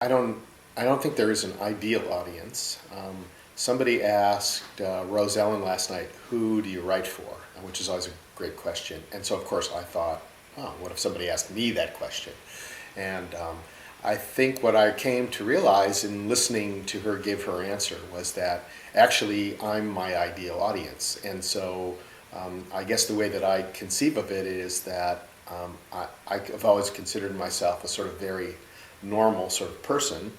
I don't I don't think there is an ideal audience. Somebody asked Rose Ellen last night, "Who do you write for?" Which is always a great question. And so, of course, I thought, "Oh, what if somebody asked me that question?" And I think what I came to realize in listening to her give her answer was that actually I'm my ideal audience. And so I guess the way that I conceive of it is that I've always considered myself a sort of very normal sort of person.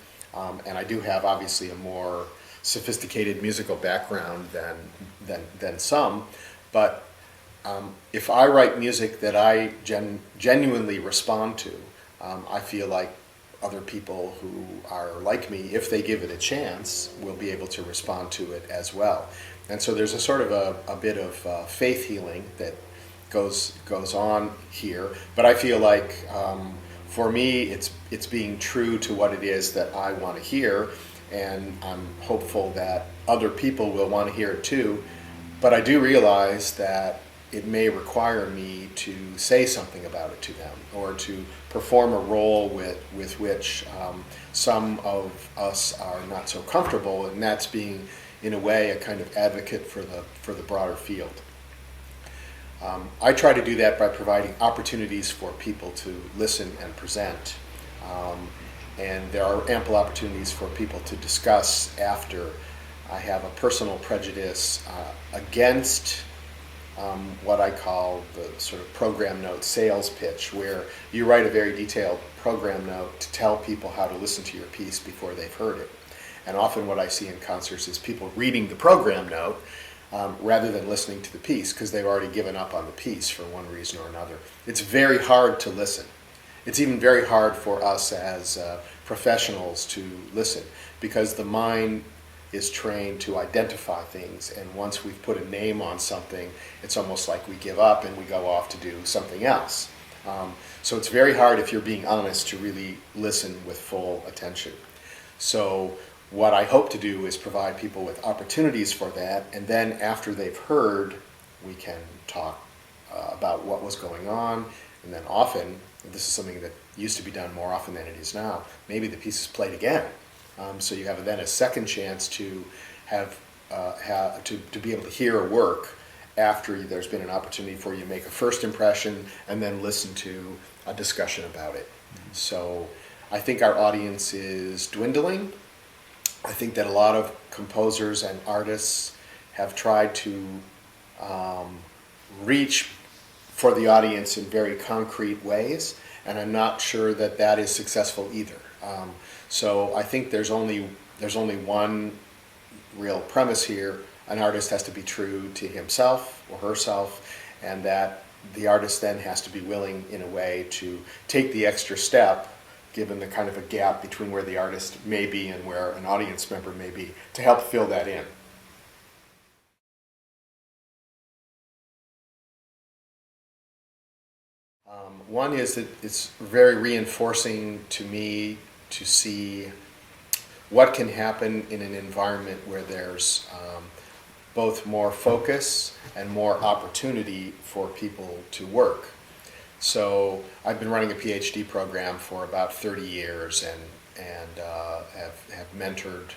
And I do have obviously a more sophisticated musical background than some. But if I write music that I genuinely respond to, I feel like other people who are like me, if they give it a chance, will be able to respond to it as well. And so there's a sort of a bit of faith healing that goes on here. But I feel like for me, it's being true to what it is that I want to hear, and I'm hopeful that other people will want to hear it too. But I do realize that it may require me to say something about it to them, or to perform a role with which some of us are not so comfortable, and that's being, in a way, a kind of advocate for the broader field. I try to do that by providing opportunities for people to listen and present. And there are ample opportunities for people to discuss after. I have a personal prejudice against what I call the sort of program note sales pitch, where you write a very detailed program note to tell people how to listen to your piece before they've heard it. And often what I see in concerts is people reading the program note rather than listening to the piece, because they've already given up on the piece for one reason or another. It's very hard to listen. It's even very hard for us as professionals to listen, because the mind is trained to identify things, and once we've put a name on something, it's almost like we give up and we go off to do something else. So it's very hard, if you're being honest, to really listen with full attention. So what I hope to do is provide people with opportunities for that, and then after they've heard, we can talk about what was going on, and then often, this is something that used to be done more often than it is now, maybe the piece is played again. So you have then a second chance to to be able to hear a work after there's been an opportunity for you to make a first impression and then listen to a discussion about it. So I think our audience is dwindling. I think that a lot of composers and artists have tried to reach for the audience in very concrete ways, and I'm not sure that that is successful either. So I think there's only one real premise here. An artist has to be true to himself or herself, and that the artist then has to be willing, in a way, to take the extra step, given the kind of a gap between where the artist may be and where an audience member may be, to help fill that in. One is that it's very reinforcing to me to see what can happen in an environment where there's both more focus and more opportunity for people to work. So I've been running a PhD program for about 30 years and have mentored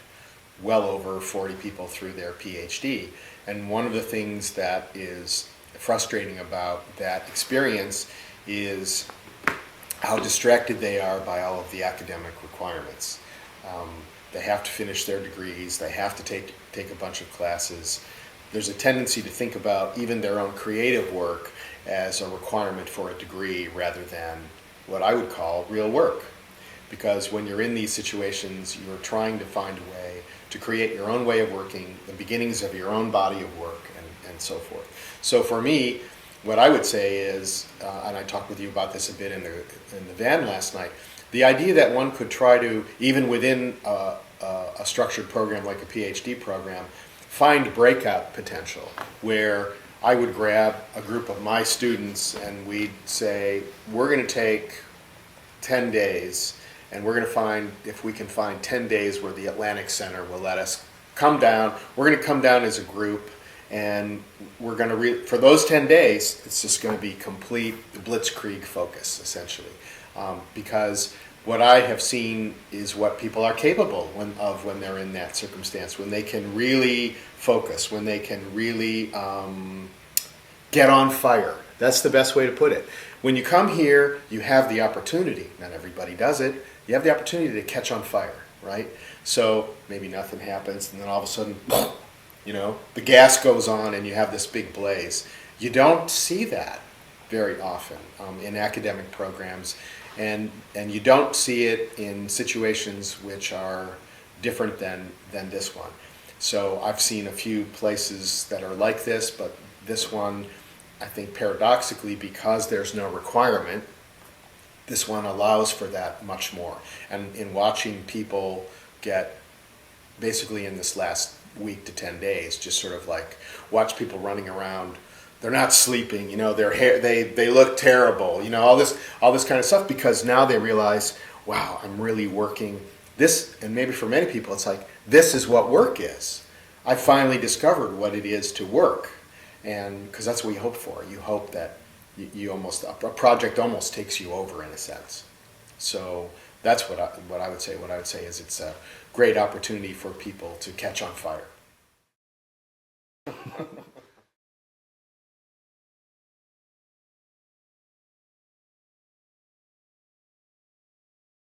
well over 40 people through their PhD. And one of the things that is frustrating about that experience is how distracted they are by all of the academic requirements. They have to finish their degrees, they have to take a bunch of classes. There's a tendency to think about even their own creative work as a requirement for a degree rather than what I would call real work. Because when you're in these situations, you're trying to find a way to create your own way of working, the beginnings of your own body of work, and so forth. So for me, what I would say is, and I talked with you about this a bit in the van last night, the idea that one could try to, even within a structured program like a PhD program, find breakout potential, where I would grab a group of my students and we'd say, we're going to take 10 days, and we're going to find, if we can find 10 days where the Atlantic Center will let us come down, we're going to come down as a group, and we're going to, for those 10 days, it's just going to be complete blitzkrieg focus, essentially. Because what I have seen is what people are capable when they're in that circumstance, when they can really focus, when they can really get on fire. That's the best way to put it. When you come here, you have the opportunity, not everybody does it, you have the opportunity to catch on fire, right? So maybe nothing happens, and then all of a sudden, the gas goes on and you have this big blaze. You don't see that very often in academic programs, and you don't see it in situations which are different than this one. So I've seen a few places that are like this, but this one, I think paradoxically, because there's no requirement, this one allows for that much more. And in watching people get, basically in this last week to 10 days, just sort of like watch people running around. They're not sleeping, their hair, they look terrible, all this kind of stuff, because now they realize, wow, I'm really working this. And maybe for many people it's like, this is what work is. I finally discovered what it is to work. And because that's what you hope for. You hope that a project almost takes you over in a sense. So that's what I would say. What I would say is it's a great opportunity for people to catch on fire.